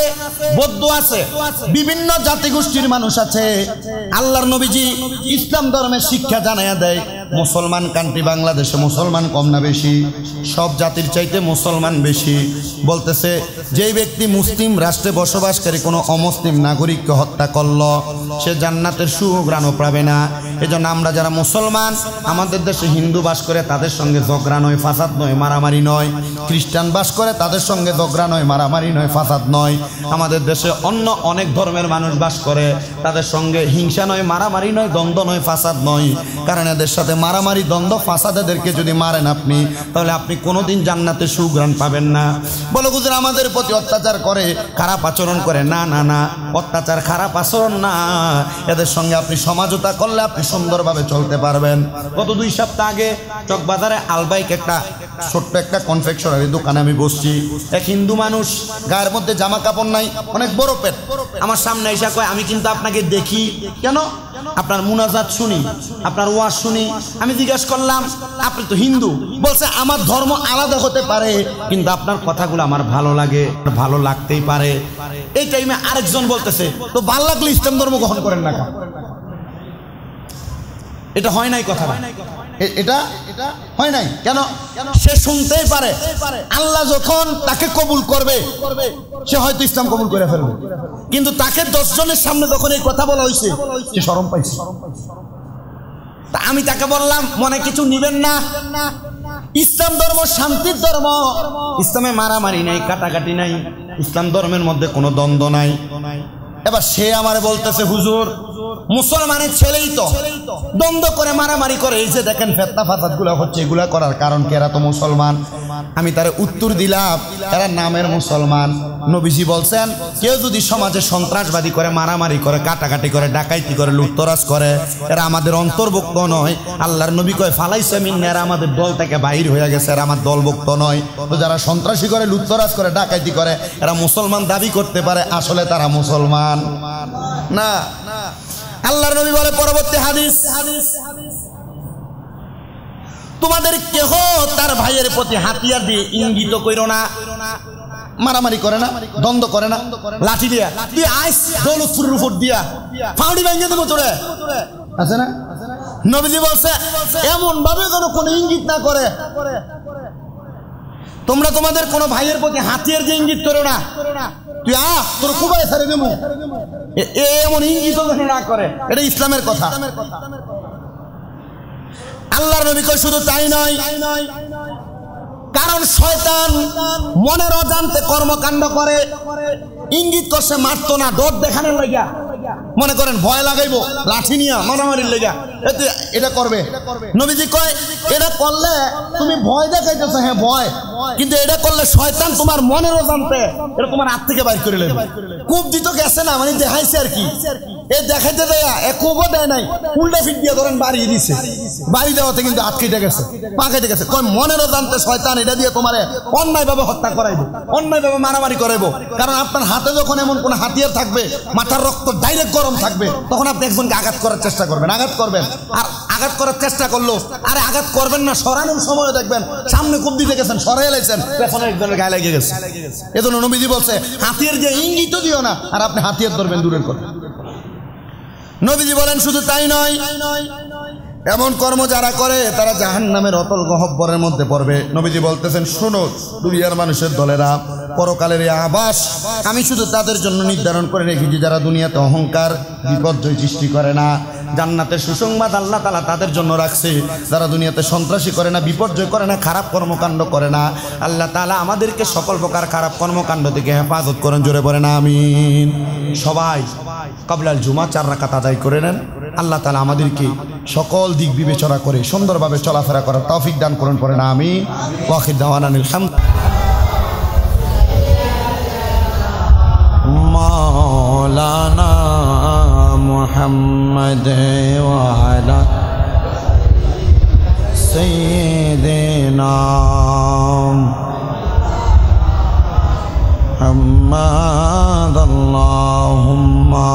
বৌদ্ধ আছে, বিভিন্ন জাতিগোষ্ঠীর মানুষ আছে। আল্লাহর নবীজি ইসলাম ধর্মের শিক্ষা জানাইয়া দেয়, মুসলমান কান্ট্রি বাংলাদেশে মুসলমান কম না বেশি? সব জাতির চাইতে মুসলমান বেশি। বলতেছে, যেই ব্যক্তি মুসলিম রাষ্ট্রে বসবাসকারী কোনো অমুসলিম নাগরিককে হত্যা করলো, সে জান্নাতের সুঘ্রাণও পাবে না। এজন্য আমরা যারা মুসলমান, আমাদের দেশে হিন্দু বাস করে তাদের সঙ্গে ঝগড়া নয়, ফাসাদ নয়, মারামারি নয়। খ্রিস্টান বাস করে তাদের সঙ্গে ঝগড়া নয়, মারামারি নয়, ফাসাদ নয়। আমাদের দেশে অন্য অনেক ধর্মের মানুষ বাস করে, তাদের সঙ্গে হিংসা নয়, মারামারি নয়, দ্বন্দ্ব নয়, ফাসাদ নয়। কারণ এদের সাথে মারামারি, দ্বন্দ্ব, ফাসাদ, এদেরকে যদি মারেন আপনি, তাহলে আপনি কোনোদিন জান্নাতে সুগ্রাণ পাবেন না। বলো হুজুর আমাদের প্রতি অত্যাচার করে, খারাপ আচরণ করে। না না না, অত্যাচার খারাপ আচরণ না, এদের সঙ্গে আপনি সমঝোতা করলে আপনি সুন্দরভাবে চলতে পারবেন। গত 2 সপ্তাহ আগে চকবাজারে আলবাইক একটা ছোট্ট একটা কনফেকশনারি দোকানে আমি বসছি। এক হিন্দু মানুষ, গায়ের মধ্যে জামা কাপড় নাই, অনেক বড় পেট, আমার সামনে এসে কয় আমি কিন্তু আপনাকে দেখি, কেন? আপনার মুনাজাত শুনি, আপনার ওয়াজ শুনি। আমি জিজ্ঞাসা করলাম আপনি তো হিন্দু। বলছে আমার ধর্ম আলাদা হতে পারে, কিন্তু আপনার কথাগুলো আমার ভালো লাগে, ভালো লাগতেই পারে। এই টাইমে আরেকজন বলতেছে তো ভালো লাগলে ইসলাম ধর্ম গ্রহণ করেন না। এটা হয় নাই, কথা এটা হয় নাই। কেন? সে শুনতেই পারে আল্লাহ যখন তাকে কবুল করবে সে হয়তো ইসলাম কবুল করে ফেলবে, কিন্তু তাকে 10 জনের সামনে যখন এই কথা বলা হয়েছে সে শরম পাইছে। তা আমি তাকে বললাম মনে কিছু নিবেন না, ইসলাম ধর্ম শান্তির ধর্ম, ইসলামে মারামারি নাই, কাটাকাটি নাই, ইসলাম ধর্মের মধ্যে কোনো দ্বন্দ্ব নাই। এবার সে আমারে বলতেছে হুজুর মুসলমানের ছেলেই তো দ্বন্দ্ব করে, মারামারি করে, এই যে দেখেন ফেতনা ফাসাদ গুলো হচ্ছে, এগুলা করার কারণ কি? এরা তো মুসলমান। আমি তার উত্তর দিলাম এরা নামের মুসলমান। নবীজি বলছেন কেউ যদি সমাজে সন্ত্রাসবাদী করে, মারামারি করে, কাটাকাটি করে, ডাকাইতি করে, লুটতরাজ করে, এরা আমাদের অন্তর্ভুক্ত নয়। আল্লাহর নবী কয় ফালাইসা মিন্না, এরা আমাদের দল থেকে বাইর হয়ে গেছে, এরা আমার দলভুক্ত নয়। তো যারা সন্ত্রাসী করে, লুটতরাজ করে, ডাকাইতি করে, এরা মুসলমান দাবি করতে পারে, আসলে তারা মুসলমান না। আল্লাহর নবী বলে পরবর্তী হাদিস, তোমাদের কেহ তার ভাইয়ের প্রতি হাতিয়ার দিয়ে ইঙ্গিত কইরো না, মারামারি করে না, দ্বন্দ্ব করে না, লাঠি দিয়া তুই আইস দৌলতপুরের উপর দিয়া ফাউডি ভাঙিয়ে দেবো তোরে, আছে না? নবীজি বলছে এমন ভাবে যেন কোনো ইঙ্গিত না করে। তোমরা তোমাদের কোন ভাইয়ের প্রতি হাতিয়ার দিয়ে ইঙ্গিত করো না, তুই তোর কুবাই ছেড়ে দেবো, এমন ইঙ্গিত যেন না করে। এটা ইসলামের কথা। আল্লাহর নবী কয় শুধু তাই নয়, কারণ শয়তান মনের অজান্তে কর্মকাণ্ড করে। ইঙ্গিত করছে মারতো না, ডর দেখানোর লাগা, মনে করেন ভয় লাগাইবো, লাঠি নিয়া মারামারির লাগা এটা করবে। নবীজি কয় এটা করলে তুমি ভয় দেখাইতেছো, হ্যাঁ ভয়, কিন্তু এটা করলে শয়তান তোমার মনের অজান্তে এটা তোমার হাত থেকে বাইর করে নেবে। কূপ দিত গেছে না, মানে দেখাইছে আর কি, এ দেখাইতে দেয়া এ কূপও দেয় নাই, উল্টা ফিট দিয়ে ধরেন বাড়িয়ে দিছে, বাড়ি দেওয়াতে কিন্তু হাত কেটে গেছে, পা কেটে গেছে। কয় মনের অজান্তে শয়তান এটা দিয়ে তোমারে অন্যায়ভাবে হত্যা করাইবো, অন্যায়ভাবে মারামারি করাইবো। কারণ আপনার হাতে যখন এমন কোন হাতিয়ার থাকবে, মাথার রক্ত ডাইরেক্ট গরম থাকবে, তখন আপনি একজনকে আঘাত করার চেষ্টা করবেন, আঘাত করবেন। আর আঘাত করার চেষ্টা করলো, আরে আঘাত করবেন না, সরানোর সময় দেখবেন সামনে কূপ দিতে গেছেন, সরাই লাইছেন, পেছনে একজনের গায়ে লেগে গেছে। এজন্য নবীজি বলছে হাতিয়ার দিয়ে ইঙ্গিত দিও না, আর আপনি হাতিয়ার ধরবেন দূরের কথা। নবীজি বলেন শুধু তাই নয়, এমন কর্ম যারা করে তারা জাহান্নামের অতল গহ্বরের মধ্যে পড়বে। নবীজি বলতেছেন শোনো দুনিয়ার মানুষের দলেরা, পরকালের এই আবাস আমি শুধু তাদের জন্য নির্ধারণ করে রেখেছি যারা দুনিয়াতে অহংকার বিপর্যয় সৃষ্টি করে না। জান্নাতের সুসংবাদ আল্লাহ তাআলা তাদের জন্য রাখছে যারা দুনিয়াতে সন্ত্রাসী করে না, বিপর্যয় করে না, খারাপ কর্মকাণ্ড করে না। আল্লাহ তাআলা আমাদেরকে সকল প্রকার খারাপ কর্মকাণ্ড থেকে হেফাজত করেন, জোরে বলেন আমিন। সবাই কাবলাল জুমা 4 রাকাত আদায় করে নেন। আল্লাহ তাআলা আমাদেরকে সকল দিক বিবেচনা করে সুন্দরভাবে চলাফেরা করার তৌফিক দান করুন, পড়েন আমিন। ওয়া আখির দাওয়ানা মাওলানা মুহাম্মদ ওয়া আলা সাইয়্যিদিনা মুহাম্মদ আল্লাহুম্মা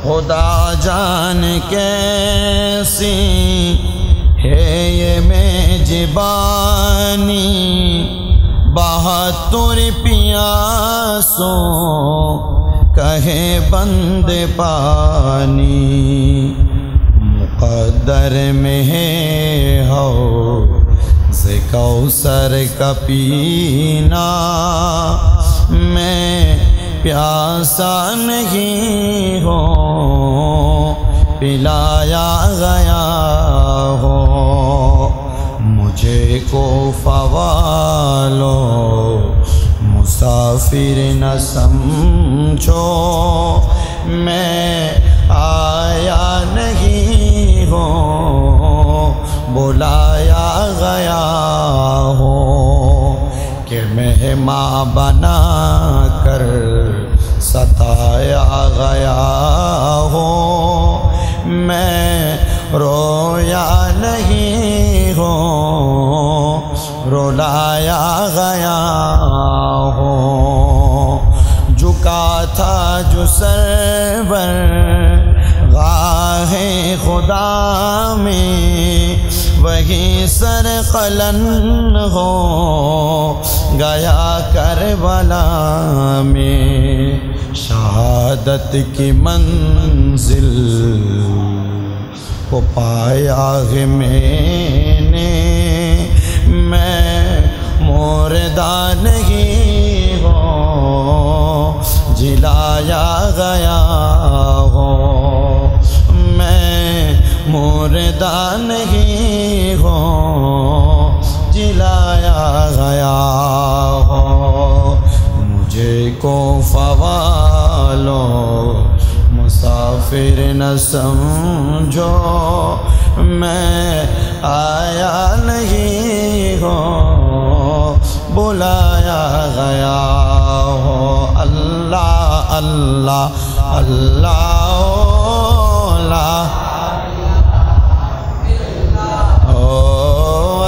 खुदा जान कैसी है ये मेजबानी, 72 प्यासों कहे बंदे पानी मुक़द्दर में है हो से कौसर का पीना मैं प्यासा नहीं हो पिलाया गया हो मुझे को फवालो मुसाफिर न समझो मैं आया नहीं हो बुलाया गया हो कि मेहमान बना कर सताया गया हो मैं रोया नहीं हो रुलाया गया हो झुका था जो सरवर गाहे खुदा में वही सर कलन हो गया करबला में शहादत की मंजिल को पाया है मैंने मैं मुर्दा नहीं हो जिलाया गया हो मैं मुर्दा नहीं हो जिलाया गया हो मुझे को फवालो मुसाफिर न समझो मैं आया नहीं हो बुलाया गया हो अल्लाह अल्लाह अल्लाह ओ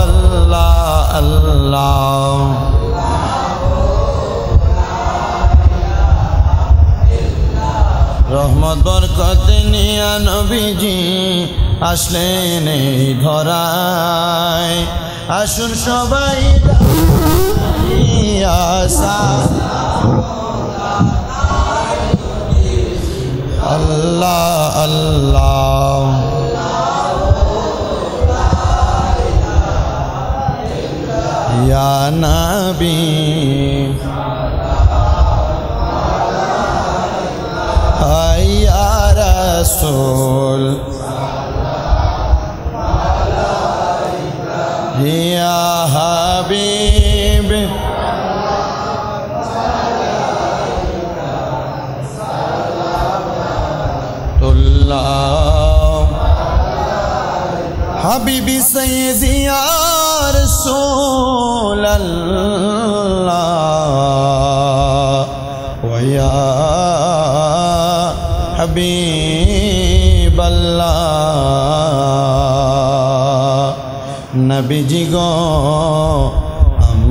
अल्लाह अल्लाह रहमत बरकत निया नबीजी আসলেন এই ধরায় আসুন সবাই আল্লাহ আল্লাহ ইয়া নবী ইয়া রাসূল या हबीब हबीबी सैयदी या रसूल अल्लाह व या हबीब अल्लाह नबीजी गो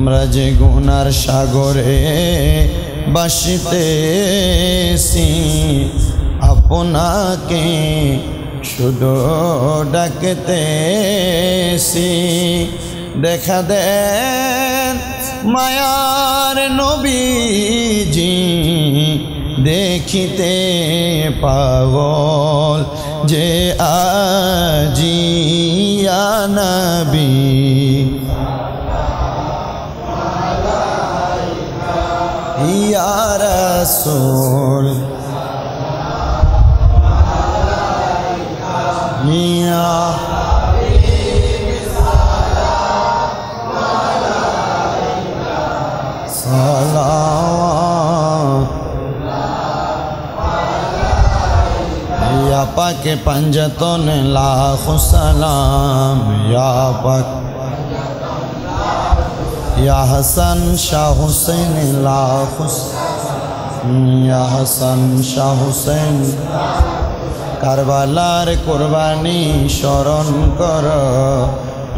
আমরা যে গুনার সাগরে ভাসিতেছি আপনাকে শুধু ডাকতেছি দেখা দেন মায়ার নবীজি দেখিতে পাগল যে আজিয়া নবী या रसूल या सलावत या पाक पंजतन लाखों सलाम या पाक या हसन शाह हुसैन लाखों या हसन शाह हुसैन কারবালার কুরবানি স্মরণ কর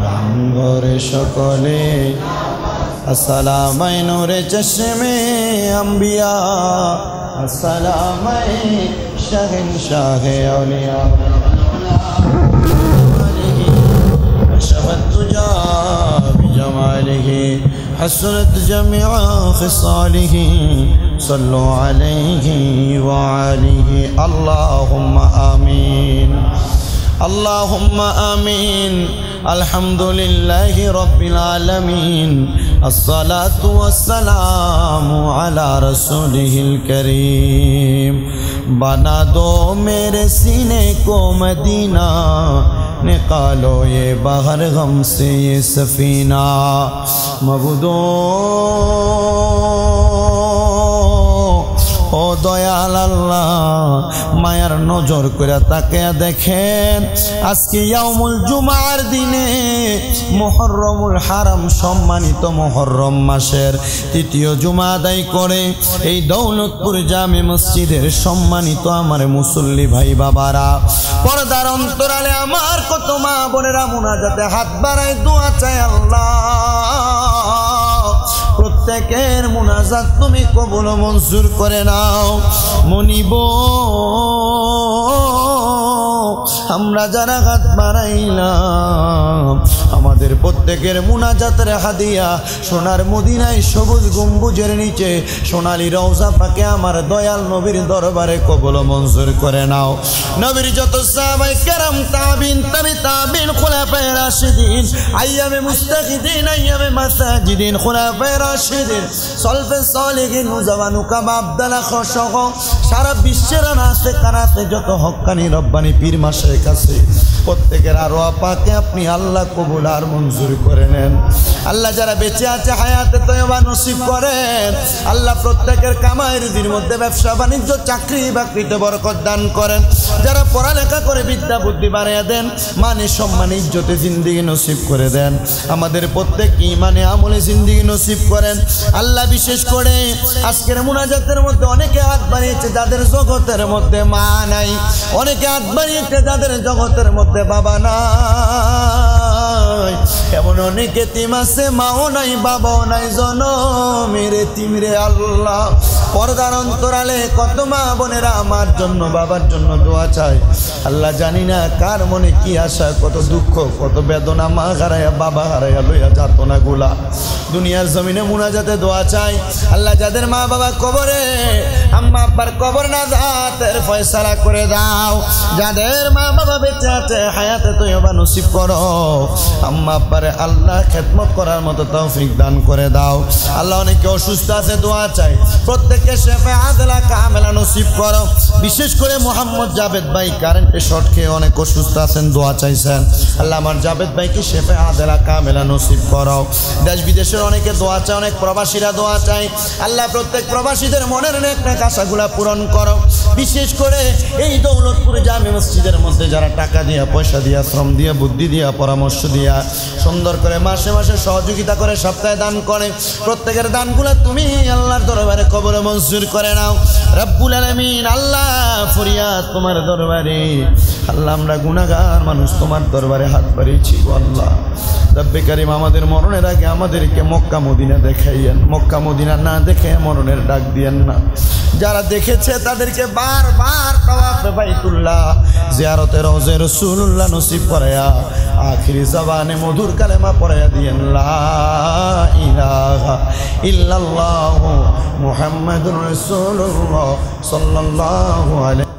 রামঘরে সকলে আসসালামাই নূরে চশমে আম্বিয়া আসসালামাই শাহে আউলিয়া شبت تجا بجماله حسنت جميع خصاله صلوا عليه وعليه اللهم آمين اللهم آمين الحمد لله رب العالمين الصلاة والسلام على رسوله الكريم बना दो मेरे सीने को मदीना निकालो ये बाहर गम से ये सफीना मबूदो ও দয়াল আল্লাহ মায়ার নজর করে তাকিয়ে দেখেন আজকে ইয়াউমুল জুমার দিনে মুহররমুল হারাম সম্মানিত মুহররম মাসের তৃতীয় জুমা আদায় করে এই দৌলতপুর জামে মসজিদের সম্মানিত আমার মুসল্লি ভাই বাবারা পর্দার অন্তরালে আমার কত মা বোনেরা মুনাজাতে হাত বাড়ায় দোয়া চায় আল্লাহ প্রত্যেকের মুনাজাত তুমি কবুল মঞ্জুর করে নাও মনিব আমরা যারা হাত বাড়াইলাম আমাদের প্রত্যেকের মুনাজাতের হাদিয়া সোনার মদিনায় সবুজ গম্বুজের নিচে সোনালী রওজা পাকে আমার দয়াল নবীর দরবারে কবুল মঞ্জুর করে নাও নবীর যত সাহাবায়ে কেরাম তাবিন তাবিন খুলাফায়ে রাশিদিন আইয়ামে মুস্তাকিদিন আইয়ামে মাসাজিদিন খুলাফায়ে রাশিদিন সলফে সালেহিন নুজাওয়ানু কাবা আব্দুল্লাহ খসহ সারা বিশ্বের নাসে কানাতে যত হক্কানি রব্বানি পীর মাশায়েখ আছে প্রত্যেকের আরওয়া পাকে আপনি আল্লাহ কবুল আর মঞ্জুর করে নেন আল্লাহ যারা বেঁচে আছে হায়াতে তয়বা নসিব করেন আল্লাহ প্রত্যেকের কামাই রুজির মধ্যে ব্যবসা বাণিজ্য চাকরি বাকরিতে বরকত দান করেন যারা পড়ালেখা করে বিদ্যা বুদ্ধি বাড়িয়ে দেন মানে সম্মান ইজ্জতে জিন্দেগি নসিব করে দেন আমাদের প্রত্যেক ঈমানে আমলে জিন্দেগি নসিব করেন আল্লাহ বিশেষ করে আজকের মুনাজাতের মধ্যে অনেকে হাত বাড়িয়েছে যাদের জগতের মধ্যে মা নাই অনেকে হাত বাড়িয়েছে যাদের জগতের মধ্যে বাবা নাই এমন অনেক এতিম আছে মাও নাই বাবাও নাই জনমের এতিম রে আল্লাহ পর্দার অন্তরালে কত মা বোনেরা আমার জন্য বাবার জন্য দোয়া চায় আল্লাহ জানি না কার মনে কি আশা কত দুঃখ কত বেদনা মা হারায়া বাবা হারায়া লইয়া যাত না গুলা দুনিয়ার জমিনে মুনাজাতে দোয়া চায় আল্লাহ যাদের মা বাবা কবরে আম্মা আব্বার কবর না জাতের ফয়সালা করে দাও যাদের মা বাবা বেঁচে আছে হায়াতে তয়বা নসিব করো আম্মা আব্বারে আল্লাহ খেদমত করার মতো তৌফিক দান করে দাও আল্লাহ অনেকে অসুস্থ আছে দোয়া চাই প্রত্যেককে শেফে আদলা কামেলা নসিব করো বিশেষ করে মোহাম্মদ জাবেদ ভাই কারেন্টে শর্ট খেয়ে অনেক অসুস্থ আছেন দোয়া চাইছেন আল্লাহ আমার জাবেদ ভাইকে শেফে আদলা কামেলা নসিব করো দেশ বিদেশের অনেকে দোয়া চায় অনেক প্রবাসীরা দোয়া চায় আল্লাহ প্রত্যেক প্রবাসীদের মনের নেক আশাগুলা পূরণ করো বিশেষ করে এই দৌলতপুর জামে মসজিদের মধ্যে যারা টাকা দিয়া পয়সা দিয়া শ্রম দিয়া বুদ্ধি দিয়া পরামর্শ দিয়া সুন্দর করে মাসে মাসে সহযোগিতা করে সপ্তাহে দান করে প্রত্যেকের দানগুলা তুমি আল্লাহর দরবারে কবুল মঞ্জুর করে নাও রব্বুল আলামিন আল্লাহ ফরিয়াদ তোমার দরবারে আল্লাহ আমরা গুনাহগার মানুষ তোমার দরবারে হাত বাড়িয়েছি আল্লাহ রব্বে কারীম আমাদের মরণের আগে আমাদেরকে মক্কা মদিনা দেখাইয়েন মক্কা মদিনা না দেখে মরণের ডাক দিয়েন না যারা দেখেছে তাদেরকে বারবার তাওয়াফে বাইতুল্লাহ জিয়ারতে রওজা রাসূলুল্লাহ নসিব করায়া আখিরি জবানে মধুর কালেমা পড়ায়া দিয়েন লা ইলাহা ইল্লাল্লাহু মুহাম্মাদুর রাসূলুল্লাহ সাল্লাল্লাহু আলাইহি